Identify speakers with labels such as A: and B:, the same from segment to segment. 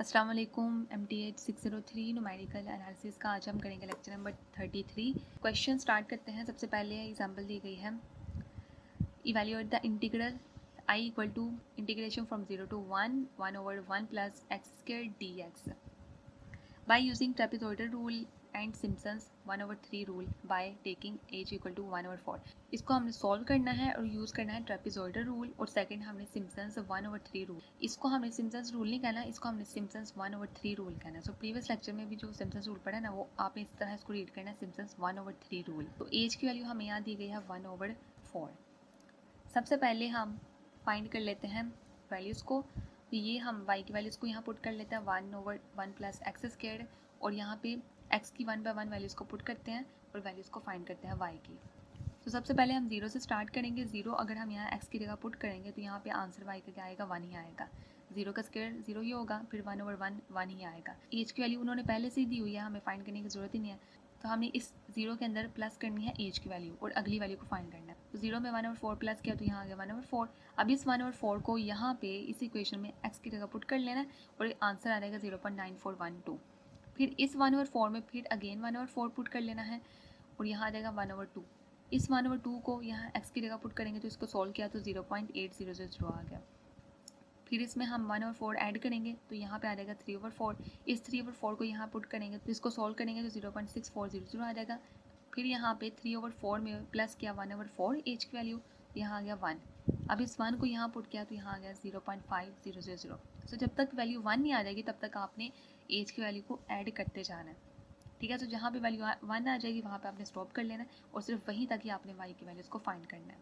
A: अस्सलाम वालेकुम। MTH 603 numerical analysis का आज हम करेंगे लेक्चर नंबर 33। क्वेश्चन स्टार्ट करते हैं। सबसे पहले एग्जांपल दी गई है, evaluate the integral I equal to integration from 0 to 1/1 plus x square dx by using trapezoidal rule and Simpson's 1/3 rule by taking h equal to 1/4। इसको हमने सॉल्व करना है और यूज़ करना है ट्रेपेजॉइडल रूल, और सेकंड हमने सिम्पसन्स 1/3 रूल। इसको हमने सिम्पसन्स रूल नहीं कहना, इसको हमने सिम्पसन्स 1/3 रूल कहना है। सो प्रीवियस लेक्चर में भी जो सिम्पसन्स रूल पढ़ा ना, वो आपने इस तरह इसको रीड करना है, सिम्पसन्स 1/3 रूल। तो h की वैल्यू हमें यहाँ दी गई है 1/4। सबसे पहले हम फाइंड कर लेते हैं वैल्यूज़ को। तो ये हम y की वैल्यूज़ को यहाँ पुट कर लेते हैं 1/1 प्लस एक्स स्क्वायर, और यहाँ पे x की 1/1 वैल्यूज़ को पुट करते हैं और वैल्यूज़ को फाइंड करते हैं y की। तो सबसे पहले हम 0 से स्टार्ट करेंगे। 0 अगर हम यहाँ x की जगह पुट करेंगे तो यहाँ पे आंसर y का क्या आएगा, 1 ही आएगा। 0 का स्क्वायर 0 ही होगा, फिर 1/1 1 ही आएगा। h की वैल्यू उन्होंने पहले से ही दी हुई है, हमें फाइंड करने की ज़रूरत ही नहीं है। तो हमने इस 0 के अंदर प्लस करनी है h की वैल्यू और अगली वैल्यू को फाइंड करना है। तो 0 में 1/4 प्लस किया तो यहाँ आ गया 1/4। अब इस 1/4 को यहाँ पे इस इक्वेशन में x की जगह पुट कर लेना है और आंसर आ जाएगा 0.9412। फिर इस 1/4 में फिर अगेन 1/4 पुट कर लेना है और यहाँ आ जाएगा 1/2। इस 1/2 को यहाँ x की जगह पुट करेंगे तो इसको सॉल्व किया तो 0.8000 आ गया। फिर इसमें हम 1/4 ऐड करेंगे तो यहाँ पे आ जाएगा 3/4। इस 3/4 को यहाँ पुट करेंगे तो इसको सॉल्व करेंगे तो 0.6400 आ जाएगा। फिर यहाँ पे 3/4 में प्लस किया 1/4 h की वैल्यू, यहाँ आ गया 1। अब इस 1 को यहाँ पुट किया तो यहाँ आ गया 0.5000। सो जब तक वैल्यू 1 नहीं आ जाएगी तब तक आपने h की वैल्यू को ऐड करते जाना है, ठीक है। तो जहाँ पे वैल्यू 1 आ जाएगी वहाँ पे आपने स्टॉप कर लेना है और सिर्फ वहीं तक ही आपने y की वैल्यूज़ को फाइंड करना है।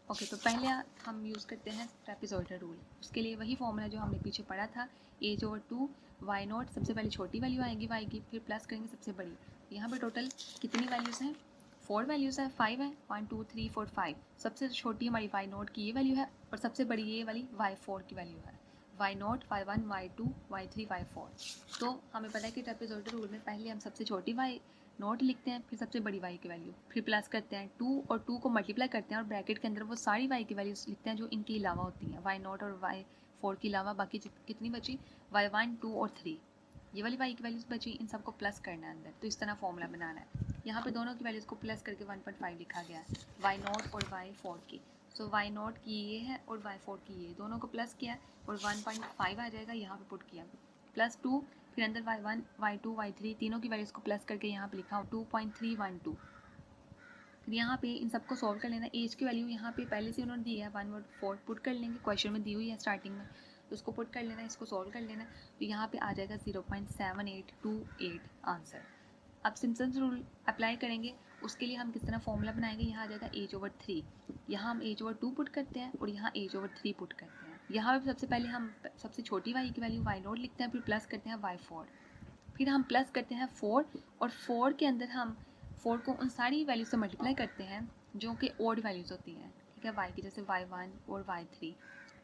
A: ओके, तो पहले हम यूज़ करते हैं ट्रेपेजॉइडल रूल। उसके लिए वही फॉर्मूला जो हमने पीछे पढ़ा था, h/2 y0। सबसे पहले छोटी वैल्यू आएगी y की, फिर प्लस करेंगे सबसे बड़ी। यहाँ पे टोटल कितनी वैल्यूज़ हैं, 4 वैल्यूज़ है, 5 है, 1 2 3 4 5। सबसे छोटी हमारी y0 की ये वैल्यू है और सबसे बड़ी ये वाली y4 की वैल्यू है। y0 y1 y2 y3 y4। तो हमें पता है कि ट्रेपेजॉइडल रूल में पहले हम सबसे छोटी y0 लिखते हैं, फिर सबसे बड़ी y की वैल्यू, फिर प्लस करते हैं 2 और 2 को मल्टीप्लाई करते हैं और ब्रैकेट के अंदर वो सारी y की वैल्यूज लिखते हैं जो इनके अलावा होती हैं। y0 और y4 के अलावा बाकी कितनी बची, y1 2 और 3, ये वाली y की वैल्यूज बची, इन सबको प्लस करना है अंदर। तो इस तरह फॉर्मूला बनाना है। यहाँ पे दोनों की वैल्यूज़ को प्लस करके 1.5 लिखा गया है, y0 और y4 की। सो y0 की ये है और y4 की ये, दोनों को प्लस किया और 1.5 आ जाएगा, यहाँ पे पुट किया प्लस 2, फिर अंदर y1 y2 y3 तीनों की वैल्यूज़ को प्लस करके यहाँ पे लिखा 2.312। फिर यहाँ पे इन सबको सॉल्व कर लेना। एज की वैल्यू यहाँ पे पहले से उन्होंने दी है 1/4 पुट कर लेंगे, क्वेश्चन में दी हुई है स्टार्टिंग में, तो उसको पुट कर लेना, इसको सॉल्व कर लेना। तो यहाँ पे आ जाएगा 0.7828 आंसर। अब सिम्पसन्स रूल अप्लाई करेंगे, उसके लिए हम किस तरह फॉर्मूला बनाएंगे। यहाँ आ जाएगा h/3, यहाँ हम h/2 पुट करते हैं और यहाँ h/3 पुट करते हैं। यहाँ पे सबसे पहले हम सबसे छोटी y की वैल्यू y0 लिखते हैं, फिर प्लस करते हैं y4, फिर हम प्लस करते हैं 4 और 4 के अंदर हम 4 को उन सारी वैल्यूज से मल्टीप्लाई करते हैं जो कि ओड वैल्यूज़ होती हैं, ठीक है, y की, जैसे y1 और y3।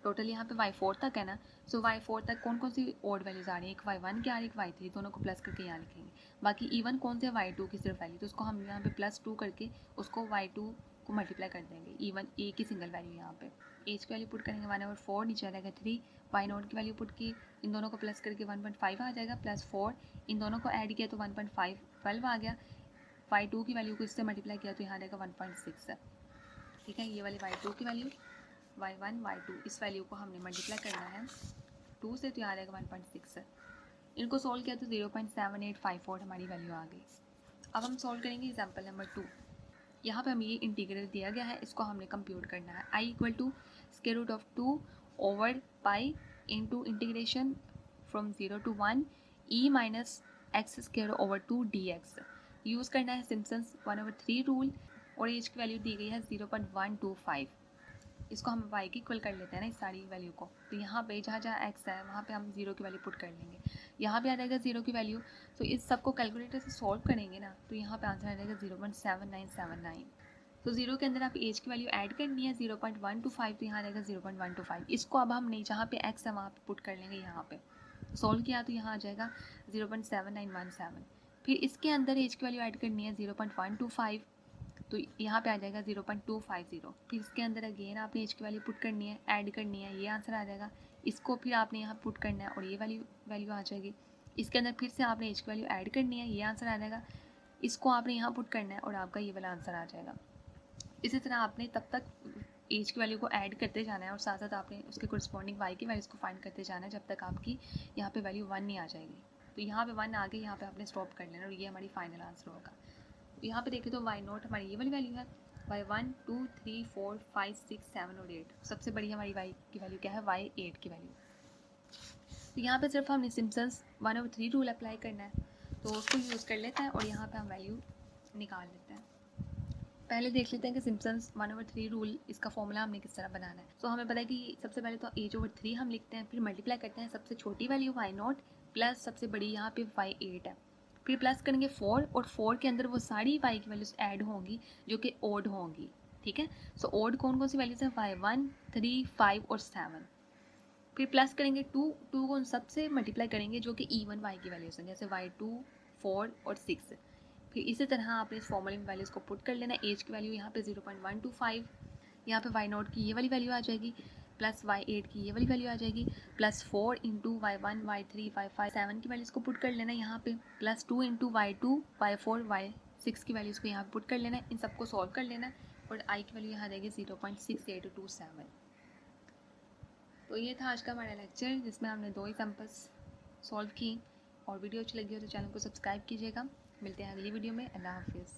A: टोटल यहाँ पे y4 तक है ना, सो y4 तक कौन कौन सी ओड वैल्यूज़ आ रही है, एक y1 की आ रही है, एक y3, दोनों को प्लस करके यहाँ लिखेंगे। बाकी इवन कौन से y2 की सिर्फ वैल्यू, तो उसको हम यहाँ पे +2 करके उसको y2 को मल्टीप्लाई कर देंगे। इवन ए की सिंगल वैल्यू यहाँ पे एज की वैल्यू पुट करेंगे 1/4, नीचे आ जाएगा 3, y0 की वैल्यू पुट की, इन दोनों को प्लस करके 1.5 आ जाएगा, +4, इन दोनों को ऐड किया तो 1.5 12 आ गया। y2 की वैल्यू को इससे मल्टीप्लाई किया तो यहाँ आ जाएगा 1.6 है, ठीक है। ये वाली y2 की वैल्यू, y1 y2 इस वैल्यू को हमने मल्टीप्लाई करना है 2 से, तो यहाँ आ जाएगा 1.6 है। इनको सॉल्व किया तो 0.7854 हमारी वैल्यू आ गई। अब हम सॉल्व करेंगे एग्जाम्पल नंबर 2। यहाँ पे हमें ये इंटीग्रल दिया गया है, इसको हमने कंप्यूट करना है। I इक्वल टू √2/पाई into integration from 0 to 1 e minus x²/2 dx। Use करना है सिम्पसन्स 1/3 रूल और एज की वैल्यू दी गई है 0.125। इसको हम y की इक्वल कर लेते हैं ना इस सारी वैल्यू को, तो यहाँ पे जहाँ जहाँ x है वहाँ पे हम 0 की वैल्यू पुट कर लेंगे, यहाँ पे आ जाएगा 0 की वैल्यू। तो इस सब को कैलकुलेटर से सॉल्व करेंगे ना तो यहाँ पे आंसर आ जाएगा 0.7979। तो 0 के अंदर आप एज की वैल्यू ऐड करनी है 0.125, तो यहाँ आ जाएगा 0.125। इसको अब हम नहीं, जहाँ पे x है वहाँ पे पुट कर लेंगे, यहाँ पे सॉल्व किया तो यहाँ आ जाएगा 0.7917। फिर इसके अंदर एज की वैल्यू ऐड करनी है 0.125, तो यहाँ पे आ जाएगा 0.250। फिर इसके अंदर अगेन आपने एज की वैल्यू पुट करनी है, ऐड करनी है, ये आंसर आ जाएगा। इसको फिर आपने यहाँ पुट करना है और ये वाली वैल्यू आ जाएगी। इसके अंदर फिर से आपने एज की वैल्यू ऐड करनी है, ये आंसर आ जाएगा। इसको आपने यहाँ पुट करना है और आपका ये वाला आंसर आ जाएगा। इसी तरह आपने तब तक एज की वैल्यू को ऐड करते जाना है और साथ साथ आपने उसके कोरिस्पॉन्डिंग वाई की वैल्यूज़ को फाइंड करते जाना है जब तक आपकी यहाँ पे वैल्यू 1 नहीं आ जाएगी। तो यहाँ पे 1 आ गई, यहाँ पे आपने स्टॉप कर लेना और ये हमारी फाइनल आंसर होगा। यहाँ पे देखें तो वाई नॉट हमारी ये वाली वैल्यू है, वाई 1 2 3 4 5 6 7 और 8। सबसे बड़ी हमारी वाई की वैल्यू क्या है, वाई 8 की वैल्यू। तो यहाँ पे सिर्फ हमने सिम्पसन्स 1/3 रूल अप्लाई करना है, तो उसको यूज़ कर लेते हैं और यहाँ पे हम वैल्यू निकाल लेते हैं। पहले देख लेते हैं कि सिम्पसन्स 1/3 रूल, इसका फॉर्मूला हमने किस तरह बनाना है। तो हमें पता है कि सबसे पहले तो h/3 हम लिखते हैं, फिर मल्टीप्लाई करते हैं सबसे छोटी वैल्यू वाई नॉट प्लस सबसे बड़ी यहाँ पे वाई 8 है, फिर प्लस करेंगे 4 और 4 के अंदर वो सारी वाई की वैल्यूज ऐड होंगी जो कि ओड होंगी, ठीक है। सो ओड कौन कौन सी वैल्यूज हैं, वाई 1 3 5 और 7। फिर प्लस करेंगे 2 को उन सबसे मल्टीप्लाई करेंगे जो कि इवन वाई की वैल्यूज हैं, जैसे वाई 2 4 और 6। फिर इसी तरह आपने इस फॉर्मूले में वैल्यूज़ को पुट कर लेना। एज की वैल्यू यहाँ पे 0.125, यहाँ पे वाई नॉट की ये वाली वैल्यू आ जाएगी, प्लस वाई 8 की ये वाली वैल्यू आ जाएगी, plus 4 into y 1 y 3 y 5 7 की वैल्यूज़ को पुट कर लेना यहाँ पे, plus 2 into y 2 y 4 y 6 की वैल्यूज़ को यहाँ पे पुट कर लेना है। इन सबको सॉल्व कर लेना और आई की वैल्यू यहाँ आ जाएगी 0.6827। तो ये था आज का हमारा लेक्चर जिसमें हमने 2 एग्जाम्पल्स सॉल्व की। और वीडियो अच्छी लगी हो तो चैनल को सब्सक्राइब कीजिएगा। मिलते हैं अगली वीडियो में। अल्लाह हाफिज़।